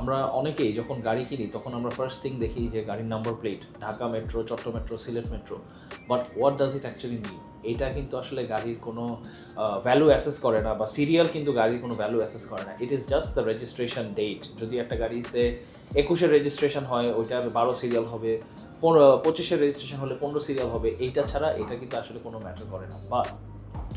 আমরা অনেকেই যখন গাড়ি কিনি তখন আমরা ফার্স্ট থিং দেখি যে গাড়ির number plate, Dhaka metro, Chattogram metro, Sylhet metro. But what does it actually mean? এটা কিন্তু আসলে গাড়ির কোনো ভ্যালু অ্যাসেস করে না, বা সিরিয়াল কিন্তু গাড়ির কোনো ভ্যালু অ্যাসেস করে না। It is just the registration date. যদি একটা গাড়িতে 21-এর রেজিস্ট্রেশন হয়, ওইটার 12 সিরিয়াল হবে, 25-এর রেজিস্ট্রেশন হলে 15 সিরিয়াল হবে। এইটা ছাড়া এটা কিন্তু আসলে কোনো ম্যাটার করে না। বা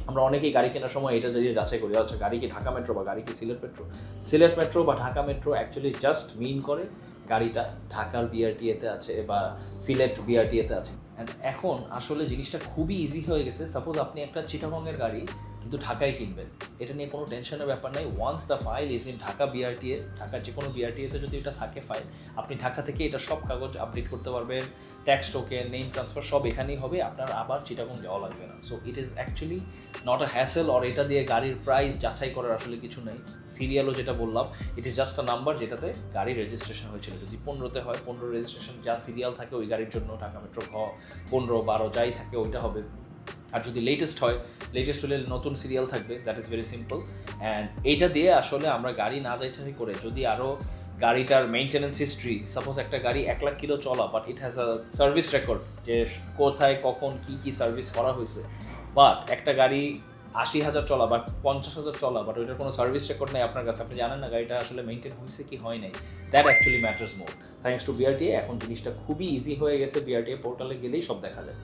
আমরা অনেকেই গাড়ি কেনার সময় এটা যদি যাচাই করি, আচ্ছা গাড়ি কি ঢাকা মেট্রো বা গাড়ি কি সিলেট মেট্রো। সিলেট মেট্রো বা ঢাকা মেট্রো অ্যাকচুয়ালি জাস্ট মিন করে গাড়িটা ঢাকার বিআরটিএতে আছে বা সিলেট বিআরটিএতে আছে। অ্যান্ড এখন আসলে জিনিসটা খুবই ইজি হয়ে গেছে। সাপোজ আপনি একটা চিটাগংয়ের গাড়ি কিন্তু ঢাকায় কিনবেন, এটা নিয়ে কোনো টেনশনের ব্যাপার নেই। Once the file is in Dhaka BRTA, ঢাকার যে কোনো বিআরটিএতে যদি এটা থাকে ফাইল, আপনি ঢাকা থেকে এটা সব কাগজ আপডেট করতে পারবেন। ট্যাক্স টোকেন, নেম ট্রান্সফার সব এখানেই হবে, আপনার আবার চিটাগং যাওয়া লাগবে না। So it is actually not a hassle. আর এটা দিয়ে গাড়ির প্রাইস যাচাই করার আসলে কিছু নেই। সিরিয়ালও যেটা বললাম, ইট ইজ জাস্ট আ নাম্বার যেটাতে গাড়ির রেজিস্ট্রেশন হয়েছিল। যদি 15-তে হয়, 15 রেজিস্ট্রেশন যা সিরিয়াল থাকে ওই গাড়ির জন্য ঢাকা মেট্রো 15, 12 যাই থাকে ওইটা হবে। আর যদি লেটেস্ট হয়, লেটেস্ট হলে নতুন সিরিয়াল থাকবে। That is very simple. And এইটা দিয়ে আসলে আমরা গাড়ি না যাচাই করে যদি আরও গাড়িটার মেইনটেনেন্স হিস্ট্রি, সাপোজ একটা গাড়ি 1,00,000 কিলো চলা, but it has a service record, যে কোথায় কখন কী সার্ভিস করা হয়েছে। বাট একটা গাড়ি 80,000 চলা বা 50,000 চলা, বাট ওইটার কোনো সার্ভিস রেকর্ড নেই আপনার কাছে, আপনি জানেন না গাড়িটা আসলে মেইনটেন হয়েছে কি হয় নাই। That actually matters more. Thanks to BRTA এখন জিনিসটা খুবই ইজি হয়ে গেছে। বিআরটিএ পোর্টালে গেলেই সব দেখা যায়।